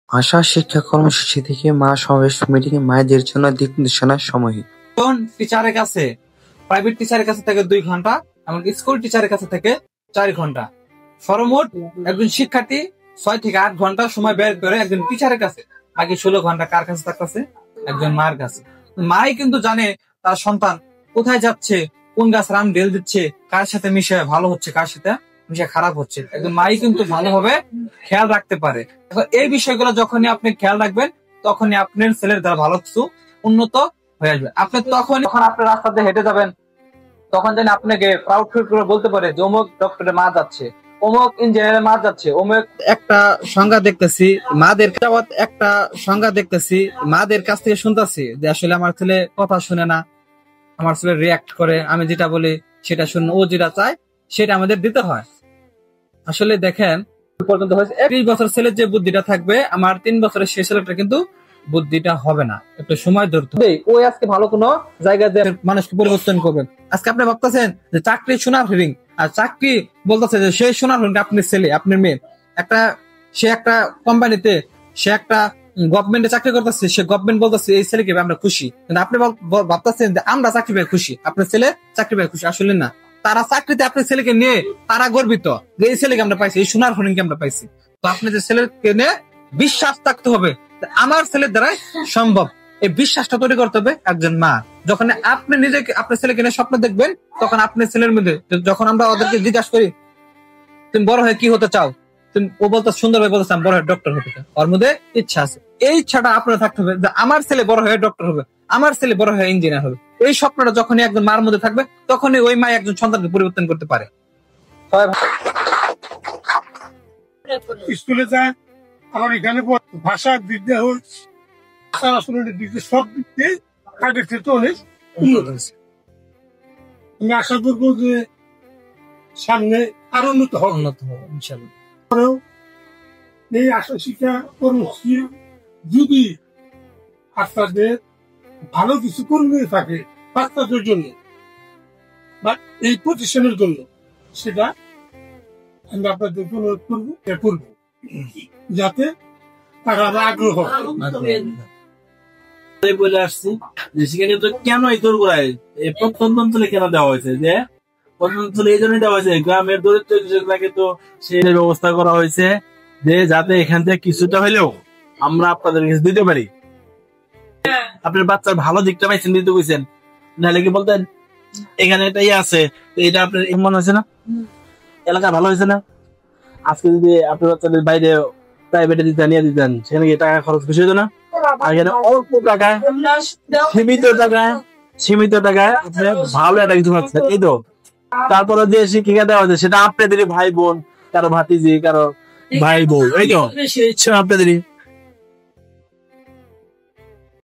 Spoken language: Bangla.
ভাষা শিক্ষা কর্মসূচি থেকে মা সমাবেশ মিটিং এ মায়েদের জন্য দিক নির্দেশনার সময়। টিচারের কাছে, প্রাইভেট টিচারের কাছে থেকে 2 ঘন্টা, এমনকি স্কুল টিচারের কাছে থেকে 4 ঘন্টা। সর্বমোট একজন শিক্ষার্থী 6 থেকে 8 ঘন্টা সময় ব্যয় করে একজন টিচারের কাছে। বাকি 16 ঘন্টা কার কাছে থাকতেছে? একজন মার কাছে। মাই কিন্তু জানে তার সন্তান কোথায় যাচ্ছে, কোন গাছ রাম ঢেল দিচ্ছে, কার সাথে মিশে ভালো হচ্ছে, কার সাথে মিশে খারাপ হচ্ছে। একজন মাই কিন্তু ভালোভাবে খেয়াল রাখতে পারে। এই বিষয়গুলো যখনই আপনি খেয়াল রাখবেন, তখনই আপনার ছেলের দ্বারা ভালো কিছু উন্নত হয়ে আসবে। আপনি যখন আপনি রাস্তাতে হেঁটে যাবেন, তখন যেন আপনাকে প্রাউড ফিল করে বলতে পারে যে অমুক ডক্টরের মা যাচ্ছে, অমুক ইঞ্জিনিয়ারের মা যাচ্ছে, অমুক। একটা সংজ্ঞা দেখতেছি মাদের কাছ থেকে শুনতেছি যে আসলে আমার ছেলে কথা শুনে না, আমার ছেলে রিয়াক্ট করে, আমি যেটা বলি সেটা শুনে ও যেটা চায় সেটা আমাদের দিতে হয়। আসলে দেখেন পর্যন্ত হয়েছে 20 বছর ছেলের যে বুদ্ধিটা থাকবে, আমার 3 বছরের শেষ ছেলেটা কিন্তু বুদ্ধিটা হবে না, একটু সময় ধরতে হবে। ওই আজকে ভালো কোনো জায়গায় যে মানুষকে পরিবর্তন করবেন। আজকে আপনি ভাবতেছেন যে চাকরি সোনার হরিণ, আর চাকরি বলতেছে যে সেই সোনার হরিণ আপনার ছেলে, আপনার মেয়ে। সে একটা কোম্পানিতে, সে একটা গভর্নমেন্টে চাকরি করতেছে, সে গভর্নমেন্ট বলতেছে এই ছেলেকে আমরা খুশি, কিন্তু আপনি ভাবতেছেন যে আমরা চাকরি পেয়ে খুশি, আপনার ছেলে চাকরি পেয়ে খুশি। আসলে না, তারা চাকরিতে আপনার ছেলেকে নিয়ে তারা গর্বিত যে এই ছেলেকে আমরা পাইছি, এই সোনার হরিণকে আমরা পাইছি। তো আপনি যে ছেলেকে নিয়ে বিশ্বাস থাকতে হবে, আমার ছেলের দ্বারা সম্ভব। এই বিশ্বাসটা তৈরি করতে হবে একজন মা। যখন আপনি নিজেকে আপনার ছেলেকে নিয়ে স্বপ্ন দেখবেন, তখন আপনার ছেলের মধ্যে, যখন আমরা ওদেরকে জিজ্ঞাসা করি তুমি বড় হয়ে কি হতে চাও, ও বলতো সুন্দর ভাবে বলতে বড় হয়ে ডক্টর হতে চাও, ওর মধ্যে ইচ্ছা আছে। এই ইচ্ছাটা আপনার থাকতে হবে যে আমার ছেলে বড় হয়ে ডক্টর হবে, আমার ছেলে বড় হয়ে ইঞ্জিনিয়ার হবে। এই স্বপ্নটা যখনই একজন মার মধ্যে থাকবে, তখনই ওই মা একজন সন্তানকে পরিবর্তন করতে পারে। স্কুলে যায়, আমার এখানে ভাষার দিক দিয়ে হোক, আচরণের দিক দিয়ে, সব দিক দিয়ে আগের ক্ষেত্রে অনেক উন্নত হয়েছে। আমি আশা করবো যে সামনে আরো উন্নত হবে ইনশাআল্লাহ। এই আশা শিক্ষা কর্মসূচি যদি আপনাদের ভালো কিছু করবে থাকে বাচ্চাদের জন্য বা এই প্রতিষ্ঠানের জন্য, সেটা আমি আপনাদের অনুরোধ করবো যাতে তারা আগ্রহ বলে আসছি যে সেখানে তো কেন এই দোরগোড়ায় প্রত্যন্ত অঞ্চলে কেন দেওয়া হয়েছে, যে প্রত্যন্ত অঞ্চলে এই জন্যই দেওয়া হয়েছে গ্রামের দরিদ্র কৃষকরাকে তো সেই ব্যবস্থা করা হয়েছে যে যাতে এখান থেকে কিছুটা হলেও আমরা আপনাদের কাছে দিতে পারি। আপনার বাচ্চার ভালো দিকটা পাইছেন, দিতে কইছেন, নাহলে কি বলতেন এখানে এটাই আছে, এটা আপনার মনে হয়েছে না, এলাকা ভালো হয়েছে না। আজকে যদি আপনার বাচ্চাদের বাইরে প্রাইভেটে নিয়ে দিতেন, সেখানে কি টাকা খরচ বেশি হতো না? আর এখানে অল্প টাকায়, সীমিত টাকায় আপনি ভালো একটা কিছু পাচ্ছেন। এই তো তারপরে যে শিক্ষিকা দেওয়া হয়েছে সেটা আপনাদেরই ভাই বোন, কারো ভাতিজি, কারো ভাই বউ, এই তো আপনাদেরই।